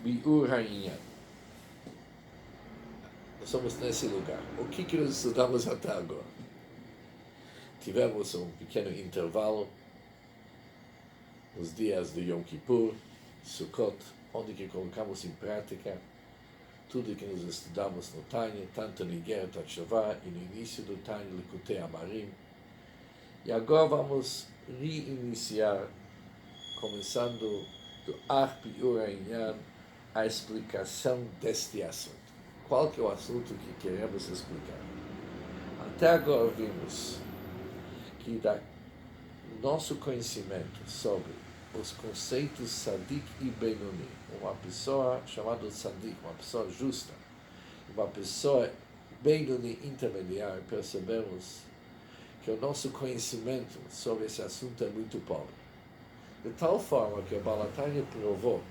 Biur Rainha. Nós somos nesse lugar. O que nós estudamos até agora? Tivemos um pequeno intervalo nos dias de Yom Kippur, Sukkot, onde que colocamos em prática tudo que nós estudamos no Tanya, tanto no Igeret HaTshuva e no início do Tanya, Likutei Amarim. E agora vamos reiniciar, começando do Biur Rainha, a explicação deste assunto. Qual que é o assunto que queremos explicar? Até agora vimos que nosso conhecimento sobre os conceitos Sadik e Benoni, uma pessoa chamada Sadik, uma pessoa justa, uma pessoa Benoni intermediária, percebemos que o nosso conhecimento sobre esse assunto é muito pobre. De tal forma que o Baal HaTanya provou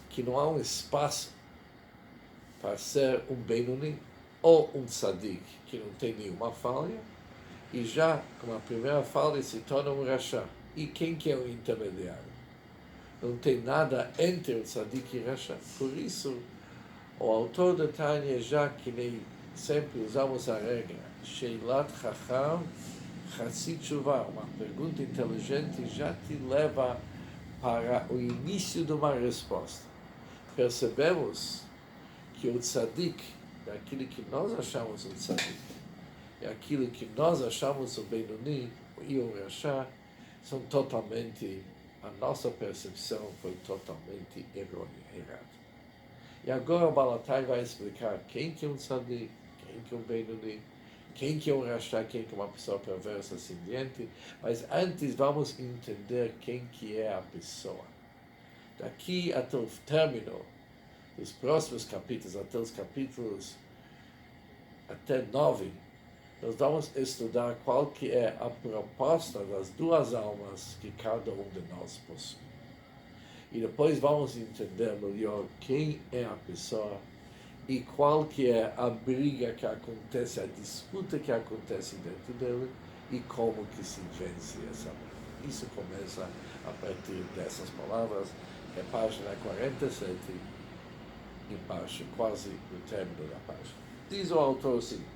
que não há um espaço para ser um Benoni ou um Sadik que não tem nenhuma falha, e já com a primeira falha se torna um Rasha. E quem que é o intermediário? Não tem nada entre o Sadik e o Rasha. Por isso, o autor da Tanya, já que nem sempre usamos a regra, Sheilat Chacham Chatsit Tshuva, uma pergunta inteligente, já te leva para o início de uma resposta. Percebemos que o Tzadik é aquilo que nós achamos o Tzadik, e aquilo que nós achamos o Benoni e o Rasha são totalmente, a nossa percepção foi totalmente errada. E agora o Baal HaTanya vai explicar quem que é um Tzadik, quem que é um Benoni, quem que é um Rasha, quem que é uma pessoa perversa, assim diante. Mas antes vamos entender quem que é a pessoa. Daqui até o término dos próximos capítulos, até os capítulos até 9, nós vamos estudar qual que é a proposta das duas almas que cada um de nós possui. E depois vamos entender melhor quem é a pessoa e qual que é a briga que acontece, a disputa que acontece dentro dele e como que se vence essa briga. Isso começa a partir dessas palavras, é página 47, e página, quase no término da página. Diz o autor o seguinte: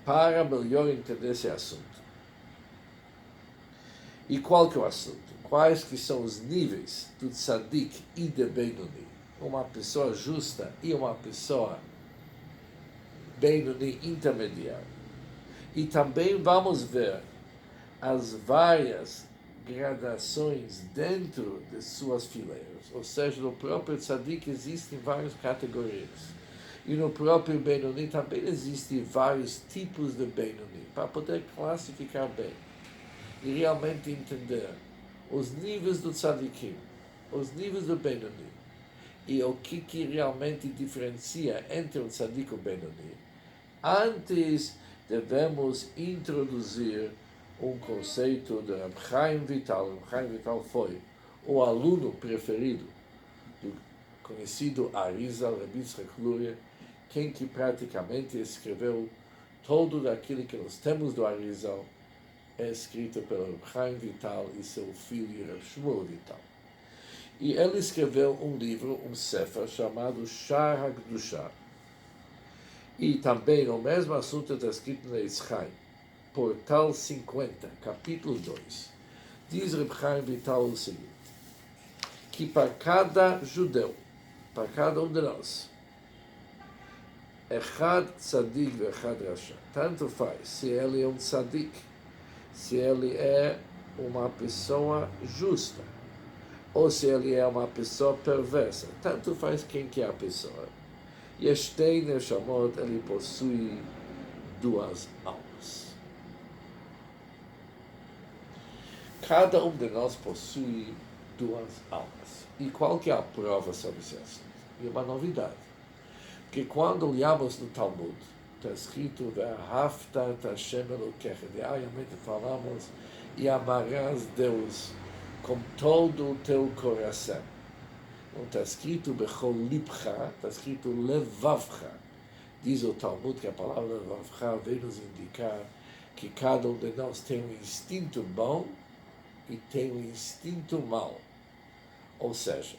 para melhor entender esse assunto. E qual que é o assunto? Quais que são os níveis do Tzadik e de Benoni? Uma pessoa justa e uma pessoa Benoni intermediária. E também vamos ver as várias gradações dentro de suas fileiras. Ou seja, no próprio Tzadik existem várias categorias. E no próprio Benoni também existem vários tipos de Benoni, para poder classificar bem e realmente entender os níveis do Tzadikim, os níveis do Benoni, e o que realmente diferencia entre o Tzadik e o Benoni. Antes devemos introduzir um conceito de Reb Chaim Vital. Reb Chaim Vital foi o aluno preferido do conhecido Arizal, Reb Yitzchak Luria, quem que praticamente escreveu todo aquilo que nós temos do Arizal, é escrito pelo Reb Chaim Vital e seu filho Reb Shmuel Vital. E ele escreveu um livro, um sefer, chamado Shar HaKdusha. E também o mesmo assunto está escrito na Eitz Chaim, Portal 50, capítulo 2. Diz Reb Chaim Vital o seguinte: que para cada judeu, para cada um de nós, Echad Tzadik e Echad Rasha, tanto faz se ele é um Tzadik, se ele é uma pessoa justa, ou se ele é uma pessoa perversa, tanto faz quem que é a pessoa. Yeshtei Neshamot, ele possui duas almas. Cada um de nós possui duas almas. E qual que é a prova sobre esse assunto? E uma novidade. Porque quando olhamos no Talmud, está escrito Ve'ahavta et Hashem Elokecha, diariamente falamos, e amarás Deus com todo o teu coração. Não está escrito Bechol Libcha, está escrito Levavcha. Diz o Talmud que a palavra Levavcha vem nos indicar que cada um de nós tem um instinto bom e tem um instinto mau. Ou seja,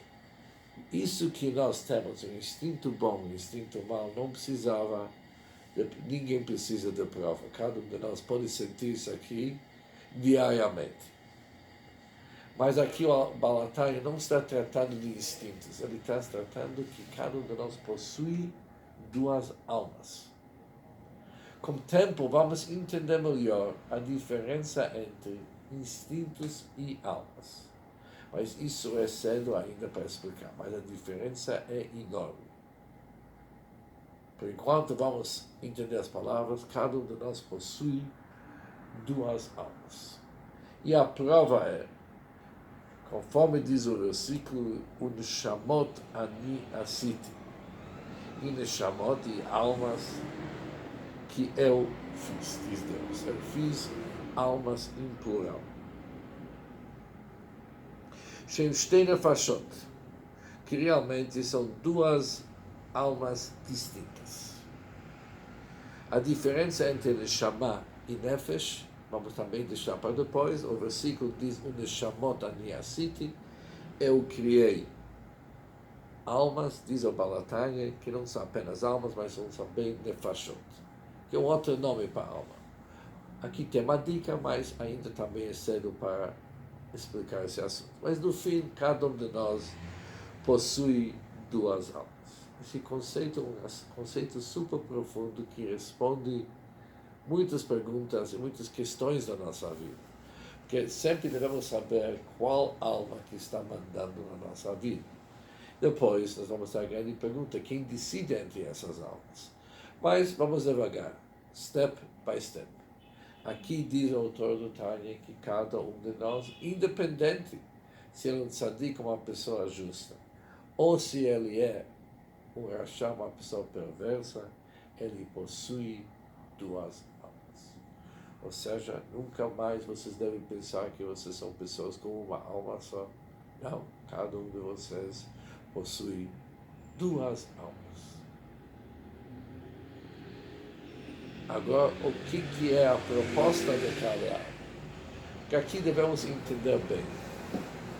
Isso que nós temos, um instinto bom, um instinto mau, não precisava, ninguém precisa de prova. Cada um de nós pode sentir isso aqui diariamente. Mas aqui o Balatari não está tratando de instintos, ele está tratando que cada um de nós possui duas almas. Com o tempo, vamos entender melhor a diferença entre instintos e almas. Mas isso é cedo ainda para explicar, mas a diferença é enorme. Por enquanto, vamos entender as palavras. Cada um de nós possui duas almas. E a prova é, conforme diz o versículo, o Neshamot ani asiti. E Neshamot e almas que eu fiz, diz Deus. Eu fiz almas em plural. Shem shtei nefashot, que realmente são duas almas distintas. A diferença entre Neshama e Nefesh, vamos também deixar para depois, o versículo diz, o Neshamot ani asiti, eu criei almas, diz o Balatanya, que não são apenas almas, mas são também Nefashot, que é um outro nome para alma. Aqui tem uma dica, mas ainda também é cedo para explicar esse assunto. Mas no fim, cada um de nós possui duas almas. Esse conceito é um conceito super profundo que responde muitas perguntas e muitas questões da nossa vida. Porque sempre devemos saber qual alma que está mandando na nossa vida. Depois, nós vamos ter a grande pergunta, quem decide entre essas almas? Mas vamos devagar, step by step. Aqui diz o autor do Tânia que cada um de nós, independente se ele é um tzadik, uma pessoa justa, ou se ele é um rachá, uma pessoa perversa, ele possui duas almas. Ou seja, nunca mais vocês devem pensar que vocês são pessoas com uma alma só. Não, cada um de vocês possui duas almas. Agora, o que é a proposta de cada alma? Que aqui devemos entender bem.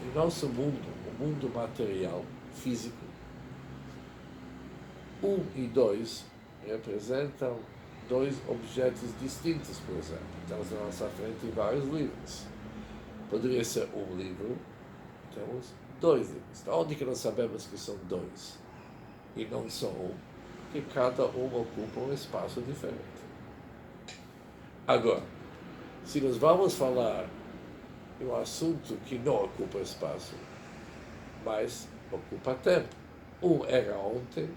Em nosso mundo, o mundo material, físico, 1 e 2 representam dois objetos distintos, por exemplo. Temos na nossa frente vários livros. Poderia ser um livro, temos dois livros. Então, onde que nós sabemos que são dois e não só um? Porque cada um ocupa um espaço diferente. Agora, se nós vamos falar de um assunto que não ocupa espaço, mas ocupa tempo. Um era ontem,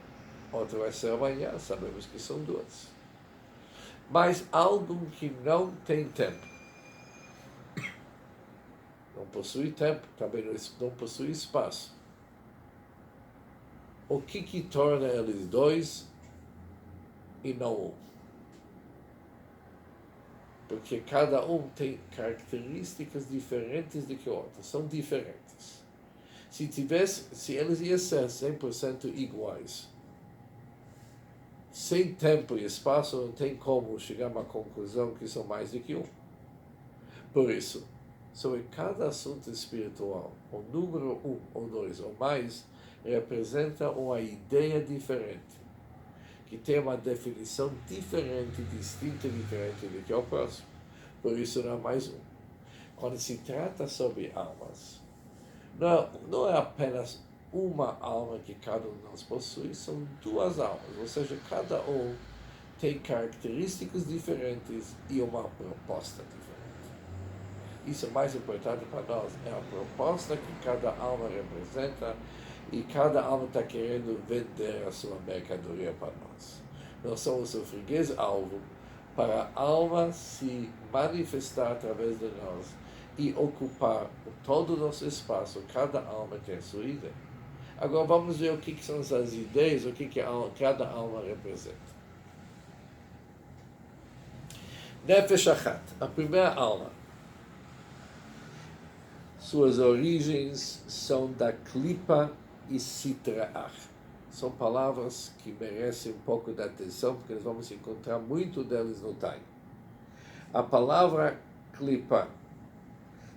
outro vai ser amanhã, sabemos que são duas. Mas algo que não tem tempo, não possui tempo, também não possui espaço. O que torna eles dois e não um? Porque cada um tem características diferentes do que o outro, são diferentes. Se eles iam ser 100% iguais, sem tempo e espaço, não tem como chegar a uma conclusão que são mais do que um. Por isso, sobre cada assunto espiritual, o número 1 ou 2 ou mais representa uma ideia diferente, que tem uma definição diferente, distinta e diferente do que é o próximo. Por isso não é mais um. Quando se trata sobre almas, não é apenas uma alma que cada um de nós possui, são duas almas, ou seja, cada um tem características diferentes e uma proposta diferente. Isso é mais importante para nós, é a proposta que cada alma representa e cada alma está querendo vender a sua mercadoria para nós. Nós somos o freguês-alvo para a alma se manifestar através de nós e ocupar todo o nosso espaço. Cada alma tem a sua ideia. Agora vamos ver o que são essas ideias, o que cada alma representa. Nefesh Achat, a primeira alma. Suas origens são da Klipa e Sitraach. São palavras que merecem um pouco de atenção, porque nós vamos encontrar muito delas no Tânia. A palavra Klipa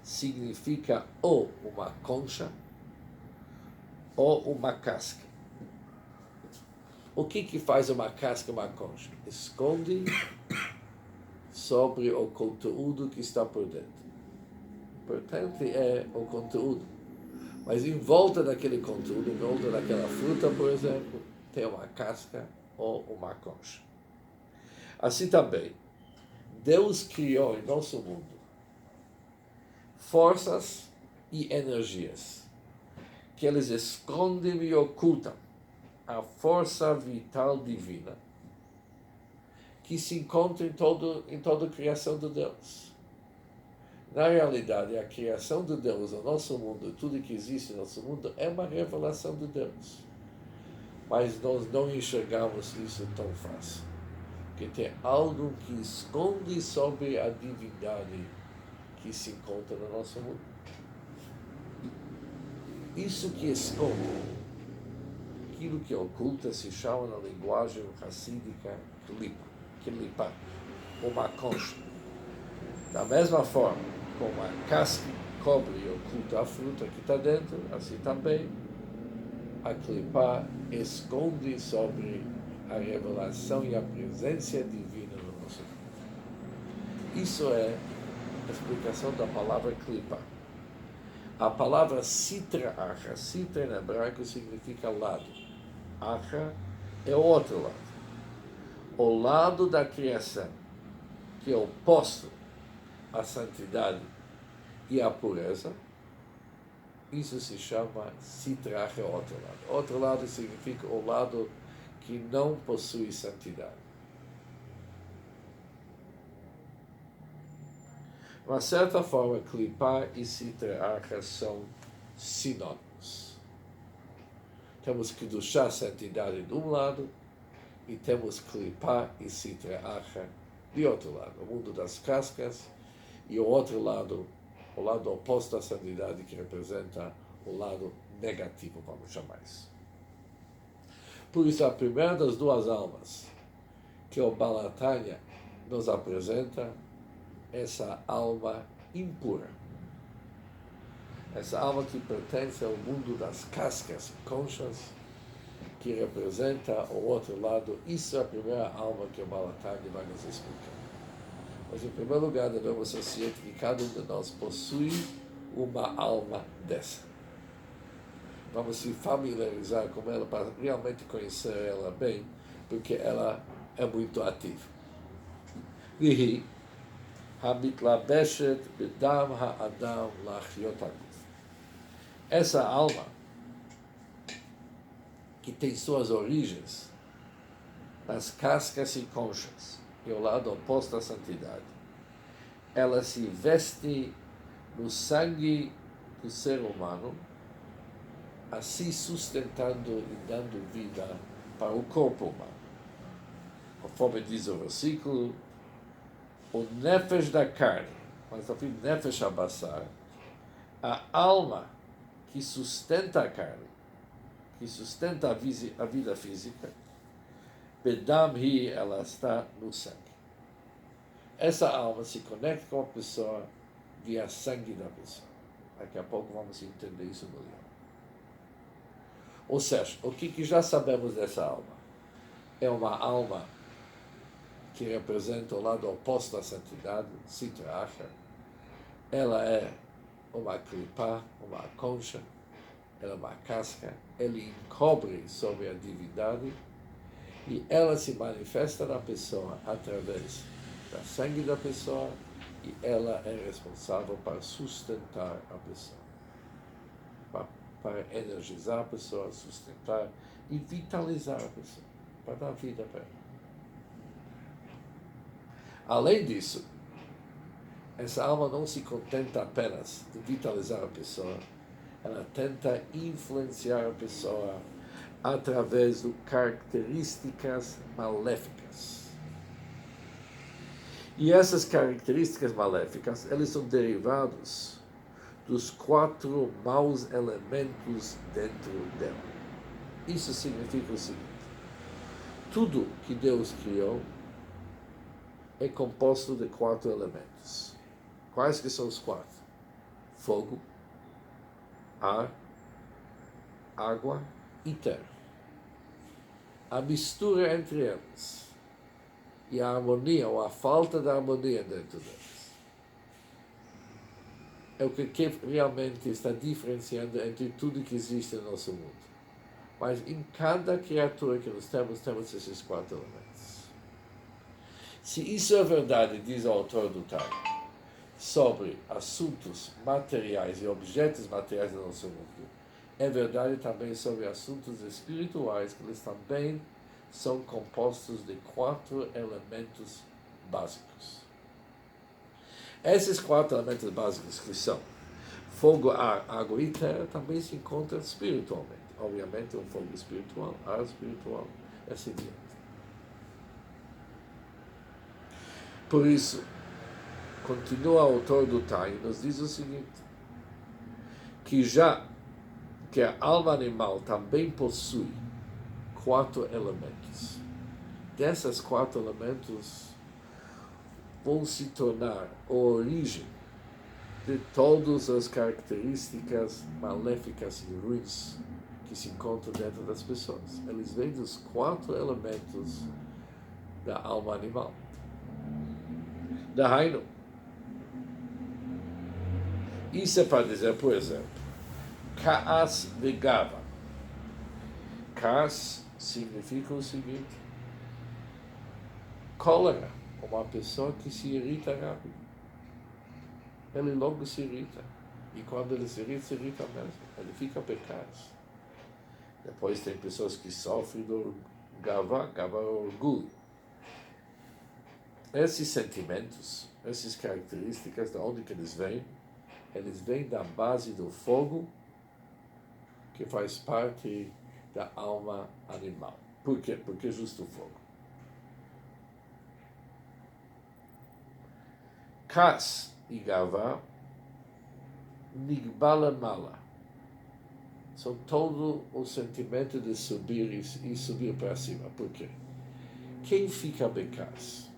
significa ou uma concha, ou uma casca. O que faz uma casca, uma concha? Esconde sobre o conteúdo que está por dentro. O importante é o conteúdo. Mas em volta daquele conteúdo, em volta daquela fruta, por exemplo, tem uma casca ou uma concha. Assim também, Deus criou em nosso mundo forças e energias que eles escondem e ocultam a força vital divina que se encontra em toda a criação de Deus. Na realidade, a criação de Deus, o nosso mundo, tudo que existe no nosso mundo, é uma revelação de Deus. Mas nós não enxergamos isso tão fácil. Porque tem algo que esconde sobre a divindade que se encontra no nosso mundo. Isso que esconde, aquilo que oculta, se chama na linguagem hassídica klipa, uma concha. Da mesma forma, como a casca cobre e oculta a fruta que está dentro, assim também a klipa esconde sobre a revelação e a presença divina no nosso mundo. Isso é a explicação da palavra klipa. A palavra sitra acha, sitra em hebraico significa lado. Acha é o outro lado. O lado da criação, que é oposto à santidade e à pureza, isso se chama sitra acha, outro lado. Outro lado significa o lado que não possui santidade. De uma certa forma, klipa e sitra acha são sinônimos. Temos kedushá, santidade, de um lado, e temos klipa e sitra acha de outro lado, o mundo das cascas, e o outro lado, o lado oposto à santidade, que representa o lado negativo, vamos chamar isso. Por isso, a primeira das duas almas que o Baal HaTanya nos apresenta, essa alma impura. Essa alma que pertence ao mundo das cascas e conchas, que representa o outro lado. Isso é a primeira alma que o Baal HaTanya vai nos explicar. Mas, em primeiro lugar, devemos ser cientes que cada um de nós possui uma alma dessa. Vamos se familiarizar com ela para realmente conhecer ela bem, porque ela é muito ativa. Vihi hamitlabeshet bedam ha'adam lachyot haguf. Essa alma, que tem suas origens nas cascas e conchas, e o lado oposto à santidade, ela se veste no sangue do ser humano, assim sustentando e dando vida para o corpo humano. Conforme diz o versículo, o nefesh da carne, mas também nefesh abassar, a alma que sustenta a carne, que sustenta a vida física, bedam hi, ela está no sangue. Essa alma se conecta com a pessoa via sangue da pessoa. Daqui a pouco vamos entender isso melhor. Ou seja, o que já sabemos dessa alma? É uma alma que representa o lado oposto à santidade, sitra acha. Ela é uma klipa, uma concha, ela é uma casca, ela encobre sobre a divindade e ela se manifesta na pessoa através do sangue da pessoa e ela é responsável para sustentar a pessoa, para energizar a pessoa, sustentar e vitalizar a pessoa, para dar vida para ela. Além disso, essa alma não se contenta apenas de vitalizar a pessoa, ela tenta influenciar a pessoa através de características maléficas. E essas características maléficas, eles são derivados dos 4 maus elementos dentro dela. Isso significa o seguinte: tudo que Deus criou é composto de 4 elementos. Quais que são os 4? Fogo, ar, água e terra. A mistura entre elas e a harmonia, ou a falta de harmonia dentro delas, é o que realmente está diferenciando entre tudo que existe no nosso mundo. Mas em cada criatura que nós temos esses 4 elementos. Se isso é verdade, diz o autor do Tânia, sobre assuntos materiais e objetos materiais do nosso mundo, é verdade também sobre assuntos espirituais, que eles também são compostos de 4 elementos básicos. Esses 4 elementos básicos, que são fogo, ar, água e terra, também se encontram espiritualmente. Obviamente, um fogo espiritual, ar espiritual, assim diante. Por isso, continua o autor do Tânia, nos diz o seguinte, que já que a alma animal também possui 4 elementos. Dessas 4 elementos vão se tornar a origem de todas as características maléficas e ruins que se encontram dentro das pessoas. Eles vêm dos 4 elementos da alma animal. Dahainu. Isso é para dizer, por exemplo, Kaas vegava. Kaas significa o seguinte: cólera, uma pessoa que se irrita rápido. Ele logo se irrita. E quando ele se irrita mesmo. Ele fica pecado. Depois tem pessoas que sofrem do gava é orgulho. Esses sentimentos, essas características, de onde que eles vêm? Eles vêm da base do fogo, que faz parte da alma animal. Por quê? Porque é justo o fogo. Kas e Gavá, Nigbala Mala. São todo o sentimento de subir e subir para cima. Por quê? Quem fica becas?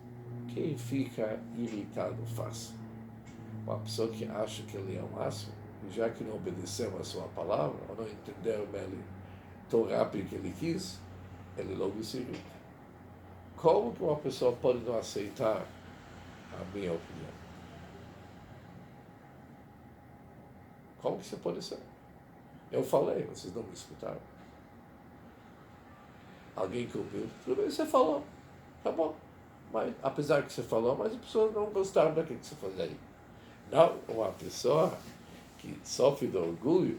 Quem fica irritado fácil? Uma pessoa que acha que ele é o máximo, e já que não obedeceu a sua palavra, ou não entendeu ele tão rápido que ele quis, ele logo se irrita. Como que uma pessoa pode não aceitar a minha opinião? Como que você pode ser? Eu falei, vocês não me escutaram. Alguém que ouviu, tudo bem, você falou, tá bom. Mas, apesar que você falou, mas as pessoas não gostaram daquilo que você fazia aí. Não, uma pessoa que sofre de orgulho,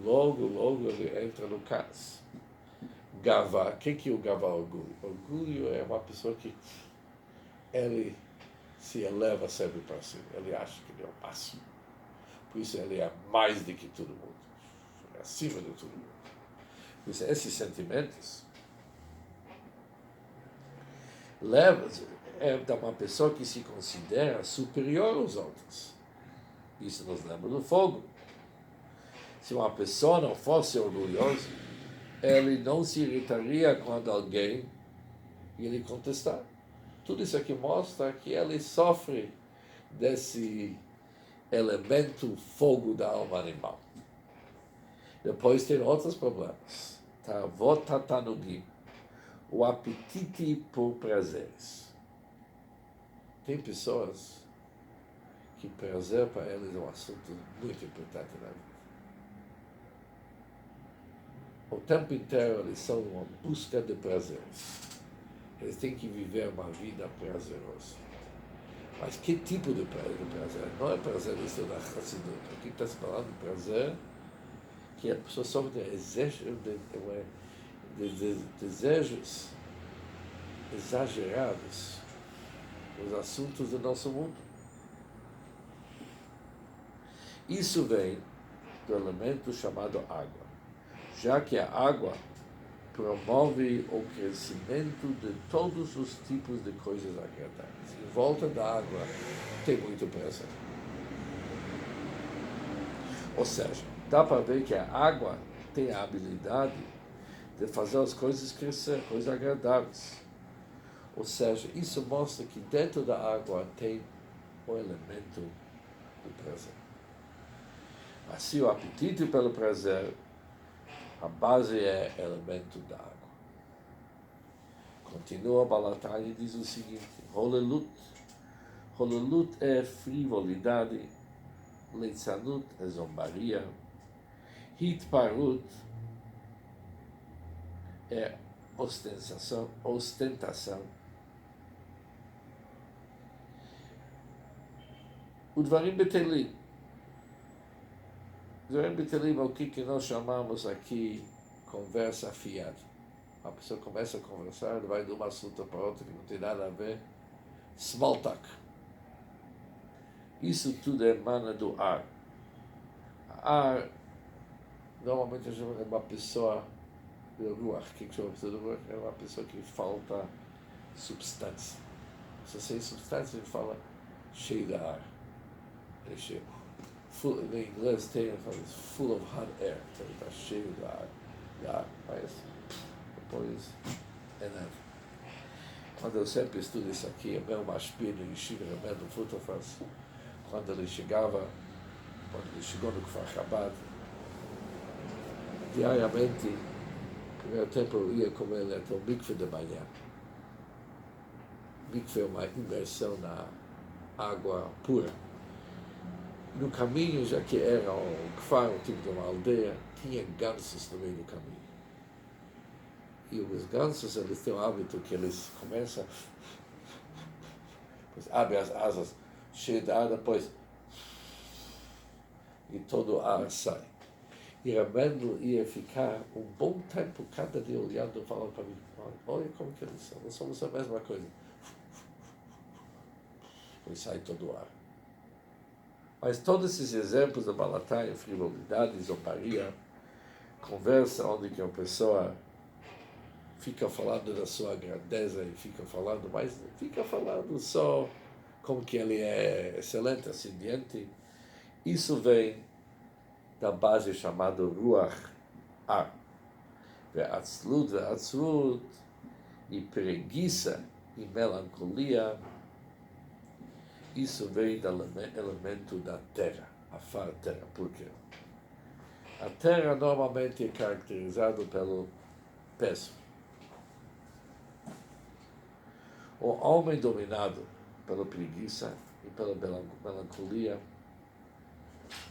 logo ele entra no caso. Gavá, o que é o Gavá orgulho? Orgulho é uma pessoa que ele se eleva sempre para cima, ele acha que ele é o máximo. Por isso ele é mais do que todo mundo, ele é acima de todo mundo. Por isso esses sentimentos é de uma pessoa que se considera superior aos outros. Isso nos lembra do fogo. Se uma pessoa não fosse orgulhosa, ele não se irritaria quando alguém lhe contestar. Tudo isso aqui mostra que ele sofre desse elemento fogo da alma animal. Depois tem outros problemas. Votatanugim, o apetite por prazeres. Tem pessoas que prazer para eles é um assunto muito importante na vida. O tempo inteiro eles são uma busca de prazeres. Eles têm que viver uma vida prazerosa. Mas que tipo de prazer? Não é prazer isso da Hassidut. Aqui está se falando de prazer que a pessoa sofre de desejos exagerados nos assuntos do nosso mundo. Isso vem do elemento chamado água, já que a água promove o crescimento de todos os tipos de coisas agradáveis. Em volta da água tem muito prazer. Ou seja, dá para ver que a água tem a habilidade de fazer as coisas crescer, coisas agradáveis. Ou seja, isso mostra que dentro da água tem o elemento do prazer. Assim, o apetite pelo prazer, A base é elemento da água. Continua Balatani e diz o seguinte: Holelut. Holelut é frivolidade, Leitzanut é zombaria, Hitparut é ostentação. Udvarim betelim. Udvarim betelim é o que nós chamamos aqui conversa afiada. A pessoa começa a conversar, ele vai de uma assunto para outra que não tem nada a ver. Small talk. Isso tudo emana do ar. Ar, normalmente a gente chama de uma pessoa de ruach. O que chama de pessoa de ruach? É uma pessoa que falta substância. Se sem substância, a gente fala cheio de ar. É cheio. Em inglês tem, full of hot air. Então está cheio de ar. Mas depois é nada. Quando eu sempre estudo isso aqui, o meu mashpir no Yeshiva Rebendo Futafas, quando ele chegou no Kfar Chabad, diariamente, no primeiro tempo eu ia com ele até o mikve de manhã. Mikve é uma imersão na água pura. No caminho, já que era um Kfar, um tipo de uma aldeia, tinha gansos no meio do caminho. E os gansos, eles têm o hábito que eles começam, depois abrem as asas, cheio de ar, depois, e todo o ar sai. E Rabendo ia ficar um bom tempo, cada dia olhando e falando para mim, olha como que eles são, nós somos a mesma coisa. Depois sai todo o ar. Mas todos esses exemplos da balataia, frivolidade, zombaria, conversa onde que a pessoa fica falando da sua grandeza e fica falando só como que ele é excelente, assim diante. Isso vem da base chamada Ruach Ar. Ve'atzlut e preguiça e melancolia, isso vem do elemento da terra, a terra. Por quê? A terra normalmente é caracterizada pelo peso. O homem dominado pela preguiça e pela melancolia,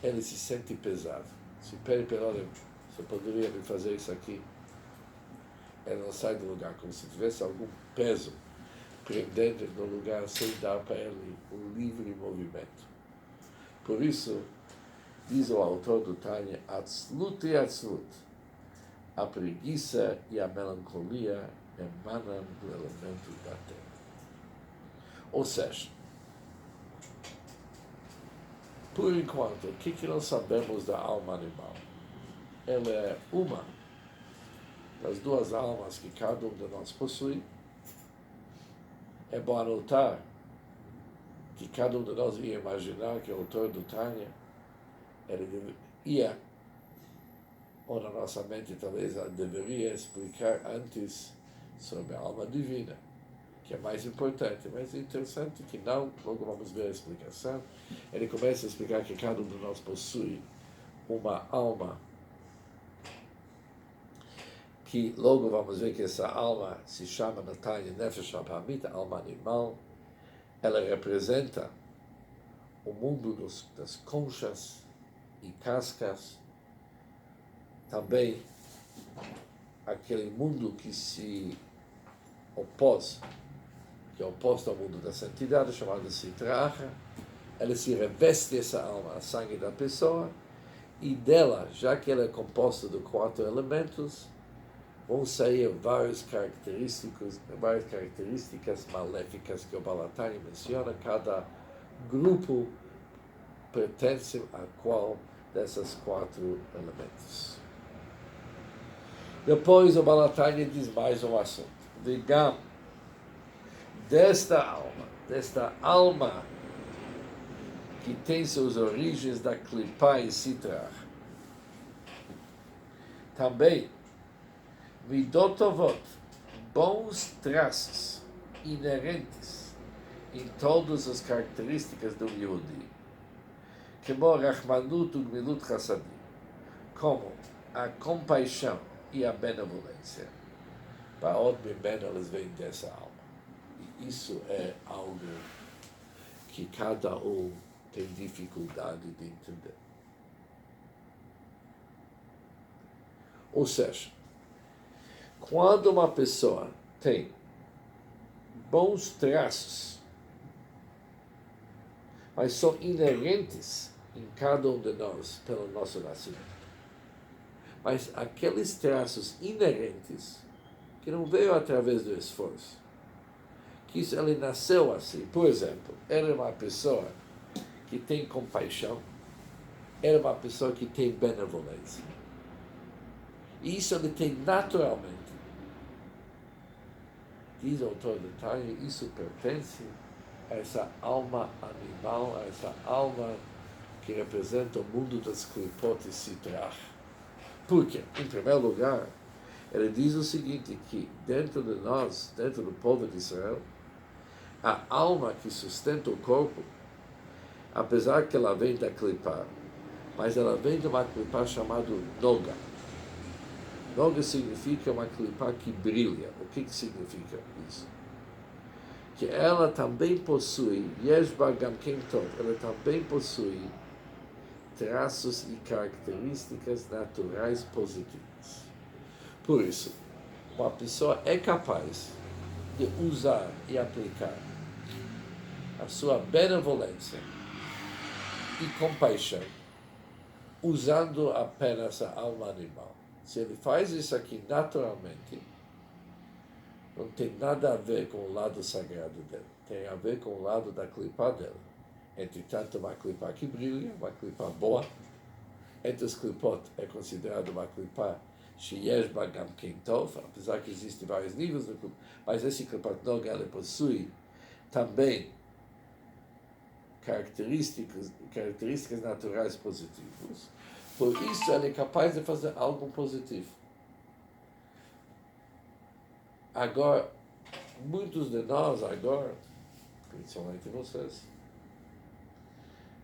ele se sente pesado. Se pede, olha, você poderia me fazer isso aqui? Ele não sai do lugar, como se tivesse algum peso prendendo no lugar sem dar para ele um livre movimento. Por isso, diz o autor do Tânia, Atzlut e Atzlut, a preguiça e a melancolia emanam do elemento da terra. Ou seja, por enquanto, o que nós sabemos da alma animal? Ela é uma das duas almas que cada um de nós possui. É bom anotar que cada um de nós ia imaginar que o autor do Tânia, ele ia, ou na nossa mente talvez deveria explicar antes sobre a alma divina, que é mais importante, mas é interessante que não, logo vamos ver a explicação. Ele começa a explicar que cada um de nós possui uma alma, que logo vamos ver que essa alma se chama na Tânia Nefesh HaBahamit, alma animal. Ela representa o mundo das conchas e cascas, também aquele mundo que se opôs, que é oposto ao mundo da santidade, chamado Sitra Achra. Ela se reveste essa alma, a sangue da pessoa, e dela, já que ela é composta de 4 elementos, vão sair várias características maléficas que o Balatani menciona. Cada grupo pertence a qual dessas 4 elementos. Depois o Balatani diz mais um assunto. Digamos, desta alma que tem suas origens da Klipá e Sitra, também Midotovot, bons traços inerentes em todas as características do Yehudi, como Rachmanut e Gmilut Chassadim, como a compaixão e a benevolência, para onde elas vêm dessa alma. E isso é algo que cada um tem dificuldade de entender. Ou seja, quando uma pessoa tem bons traços, mas são inerentes em cada um de nós pelo nosso nascimento, mas aqueles traços inerentes que não veio através do esforço, que isso, ele nasceu assim. Por exemplo, ele é uma pessoa que tem compaixão, ele é uma pessoa que tem benevolência. E isso ele tem naturalmente. Diz o autor de Tânia, isso pertence a essa alma animal, a essa alma que representa o mundo das klipot e sitrach. Porque, em primeiro lugar, ele diz o seguinte, que dentro de nós, dentro do povo de Israel, a alma que sustenta o corpo, apesar que ela vem da clipá, mas ela vem de uma clipá chamada Noga. Noga significa uma clipá que brilha. O que significa isso? Que ela também possui, Yeshba Gam Ken Tov, ela também possui traços e características naturais positivas. Por isso, uma pessoa é capaz de usar e aplicar a sua benevolência e compaixão usando apenas a alma animal. Se ele faz isso aqui naturalmente, não tem nada a ver com o lado sagrado dele. Tem a ver com o lado da clipá dele. Entretanto, uma clipá que brilha, uma clipá boa. Entre os clipot é considerado uma clipá sheyesh ba gam ken tov, apesar que existem vários níveis de clipá, mas esse clipá noga ele possui também características naturais positivas. Por isso, ele é capaz de fazer algo positivo. Agora, muitos de nós, agora, principalmente vocês,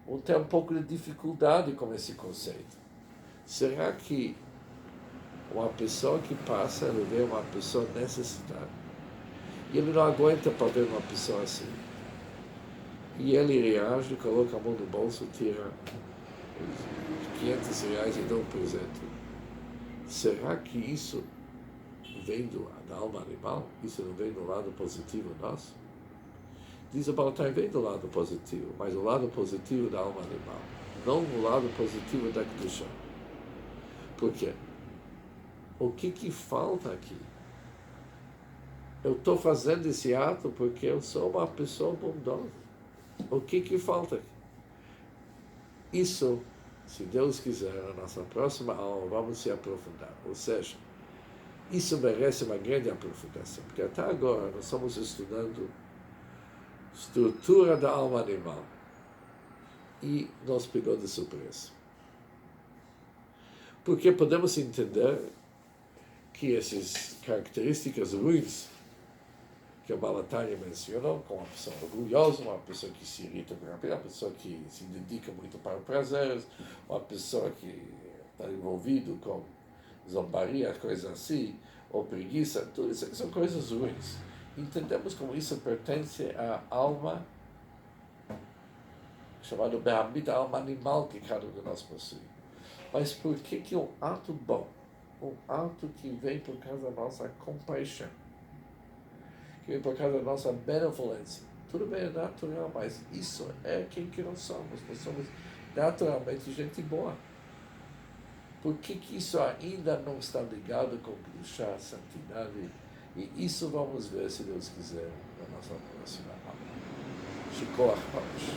vão ter um pouco de dificuldade com esse conceito. Será que uma pessoa que passa, ele vê uma pessoa necessitada, e ele não aguenta para ver uma pessoa assim? E ele reage, coloca a mão no bolso, tira os R$500 e dá um presente. Será que isso vem da alma animal? Isso não vem do lado positivo nosso? Diz o Baal HaTanya, vem do lado positivo, mas o lado positivo da alma animal, não o lado positivo da Kedusha. Por quê? O que falta aqui? Eu estou fazendo esse ato porque eu sou uma pessoa bondosa. O que falta aqui? Isso, se Deus quiser, na nossa próxima aula vamos se aprofundar. Ou seja, isso merece uma grande aprofundação, porque até agora nós estamos estudando estrutura da alma animal e nos pegou de surpresa. Porque podemos entender que essas características ruins que o Baal HaTanya mencionou, como uma pessoa orgulhosa, uma pessoa que se irrita com uma pessoa que se dedica muito para o prazer, uma pessoa que está envolvida com zombaria, coisas assim, ou preguiça, tudo isso são coisas ruins. Entendemos como isso pertence à alma, chamada Behamid, a alma animal que cada um de nós possui. Mas por que um ato bom, um ato que vem por causa da nossa compaixão, que vem por causa da nossa benevolência, tudo bem, é natural, mas isso é quem que nós somos naturalmente gente boa. Por que isso ainda não está ligado com Kedushá, santidade? E isso vamos ver, se Deus quiser, na nossa próxima aula. Shikoach Parush.